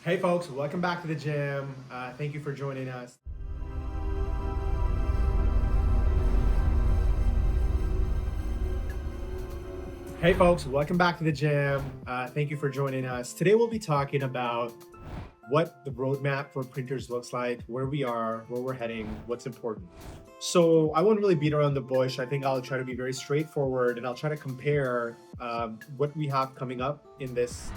Hey folks, welcome back to the gym. Thank you for joining us. Hey folks, welcome back to the gym. Thank you for joining us. Today we'll be talking about what the roadmap for printers looks like, where we are, where we're heading, what's important. So I won't really beat around the bush. I think I'll try to be very straightforward and I'll try to compare what we have coming up in this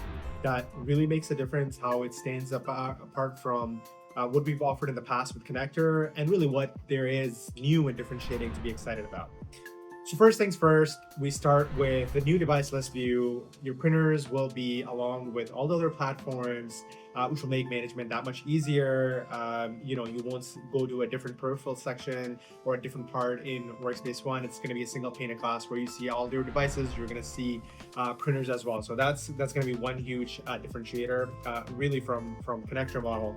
that really makes a difference, how it stands up apart from what we've offered in the past with Connector, and really what there is new and differentiating to be excited about. So first things first, we start with the new device list view. Your printers will be along with all the other platforms, which will make management that much easier. You won't go to a different peripheral section or a different part in Workspace ONE. It's going to be a single pane of glass where you see all your devices. You're going to see printers as well. So that's going to be one huge differentiator, really from Connector model.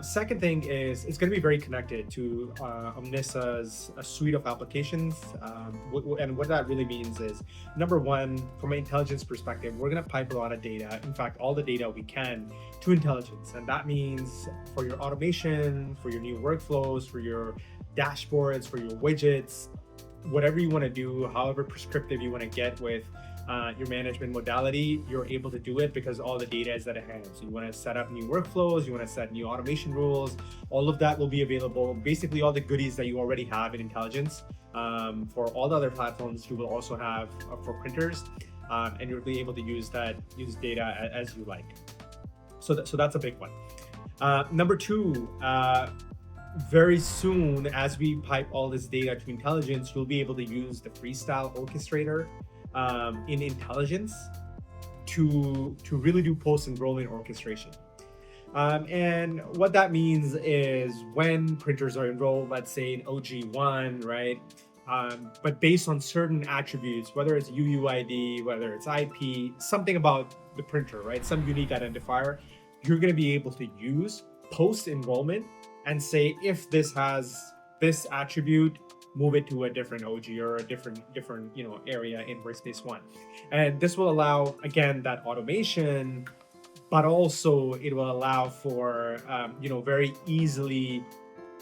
Second thing is it's going to be very connected to Omnisa's suite of applications. And what that really means is, number one, from an intelligence perspective, we're going to pipe a lot of data, in fact, all the data we can, to intelligence. And that means for your automation, for your new workflows, for your dashboards, for your widgets, whatever you want to do, however prescriptive you want to get with your management modality, you're able to do it because all the data is at hand. So you want to set up new workflows, you want to set new automation rules, all of that will be available. Basically all the goodies that you already have in intelligence for all the other platforms, you will also have for printers, and you'll be able to use data as you like. So that's a big one. Number two, very soon, as we pipe all this data to intelligence, you'll be able to use the Freestyle Orchestrator in intelligence to really do post-enrollment orchestration. And what that means is when printers are enrolled, let's say in OG1, right? But based on certain attributes, whether it's UUID, whether it's IP, something about the printer, right? Some unique identifier, you're going to be able to use post-enrollment and say, if this has this attribute, move it to a different OG or a different area in Workspace ONE. And this will allow, again, that automation, but also it will allow for very easily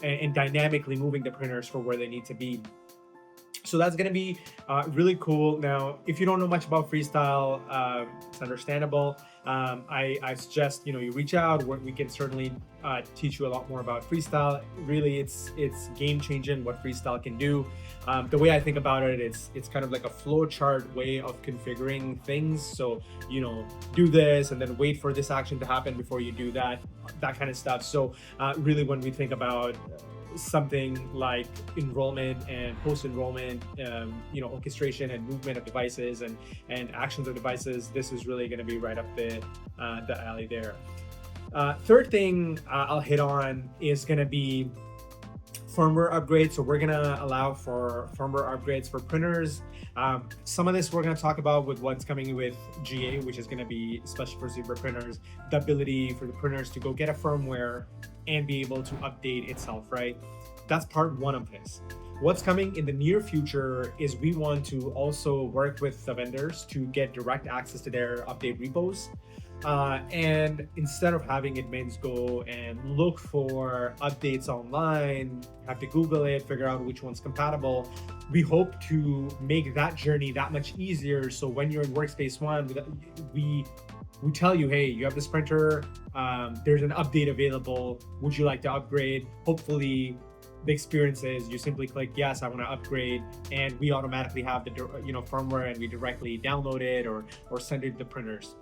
and dynamically moving the printers for where they need to be. So that's going to be really cool. Now, if you don't know much about Freestyle, it's understandable. I suggest you reach out. We can certainly teach you a lot more about Freestyle. Really, it's game changing what Freestyle can do. The way I think about it, it's kind of like a flowchart way of configuring things. So do this and then wait for this action to happen before you do that kind of stuff. So really, when we think about something like enrollment and post-enrollment, orchestration and movement of devices and actions of devices, this is really going to be right up the alley there. Third thing I'll hit on is going to be firmware upgrades. So we're going to allow for firmware upgrades for printers. Some of this we're going to talk about with what's coming with GA, which is going to be, especially for Zebra printers, the ability for the printers to go get a firmware and be able to update itself, right? That's part one of this. What's coming in the near future is we want to also work with the vendors to get direct access to their update repos. And instead of having admins go and look for updates online, have to Google it, figure out which one's compatible, we hope to make that journey that much easier. So when you're in Workspace ONE, we tell you, hey, you have this printer, there's an update available, would you like to upgrade? Hopefully the experience is you simply click yes, I want to upgrade, and we automatically have the firmware and we directly download it or send it to the printers.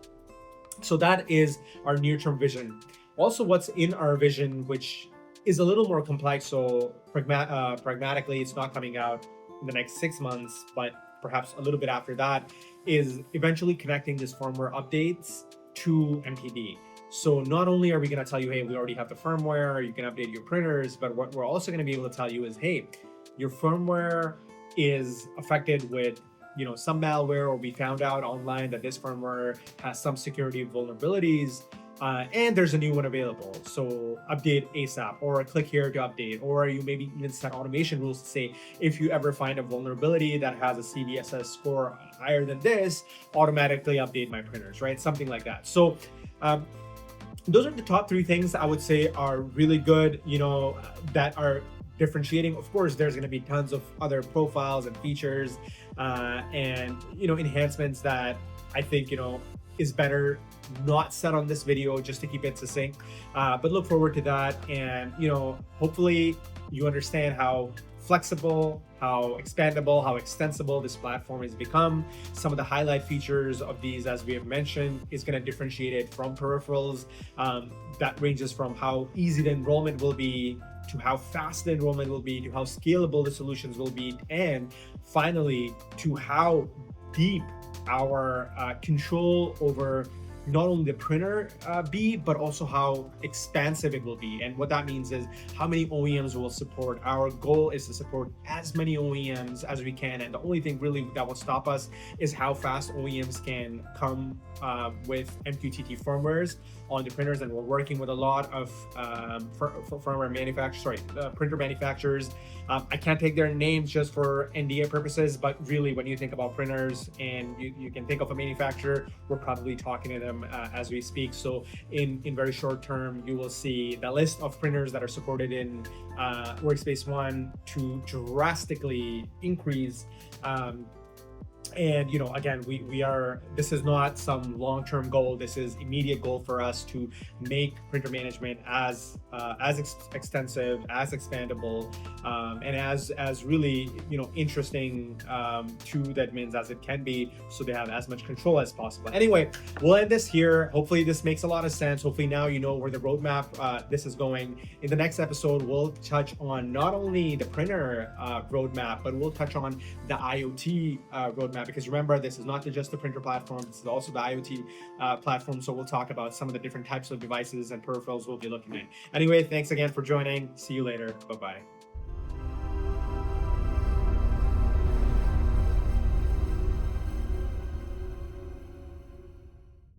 So that is our near-term vision. Also, what's in our vision, which is a little more complex, so pragmatically it's not coming out in the next 6 months, but perhaps a little bit after that, is eventually connecting this firmware updates to MPD. So not only are we going to tell you, hey, we already have the firmware, you can update your printers, but what we're also going to be able to tell you is, hey, your firmware is affected with some malware, or we found out online that this firmware has some security vulnerabilities, and there's a new one available. So update ASAP, or click here to update, or you maybe even set automation rules to say, if you ever find a vulnerability that has a CVSS score higher than this, automatically update my printers, right? Something like that. So those are the top three things I would say are really good, that are differentiating. Of course, there's going to be tons of other profiles and features, and enhancements that I think is better not said on this video, just to keep it succinct. But look forward to that, and hopefully you understand how flexible, how expandable, how extensible this platform has become. Some of the highlight features of these, as we have mentioned, is going to differentiate it from peripherals. That ranges from how easy the enrollment will be, to how fast the enrollment will be, to how scalable the solutions will be, and finally to how deep our control over not only the printer be, but also how expansive it will be. And what that means is how many OEMs will support. Our goal is to support as many OEMs as we can, and the only thing really that will stop us is how fast OEMs can come with MQTT firmwares on the printers. And we're working with a lot of firmware manufacturers, printer manufacturers. I can't take their names just for NDA purposes, but really when you think about printers and you can think of a manufacturer, we're probably talking to them as we speak. So in very short term, you will see the list of printers that are supported in Workspace ONE to drastically increase. And again, this is not some long-term goal. This is immediate goal for us to make printer management as extensive, as expandable, and as really interesting to the admins as it can be, so they have as much control as possible. Anyway, we'll end this here. Hopefully this makes a lot of sense. Hopefully now you know where the roadmap this is going. In the next episode, we'll touch on not only the printer roadmap, but we'll touch on the IoT roadmap, because remember, this is not just the printer platform, this is also the IoT platform. So we'll talk about some of the different types of devices and peripherals we'll be looking at. Anyway, thanks again for joining. See you later. Bye-bye.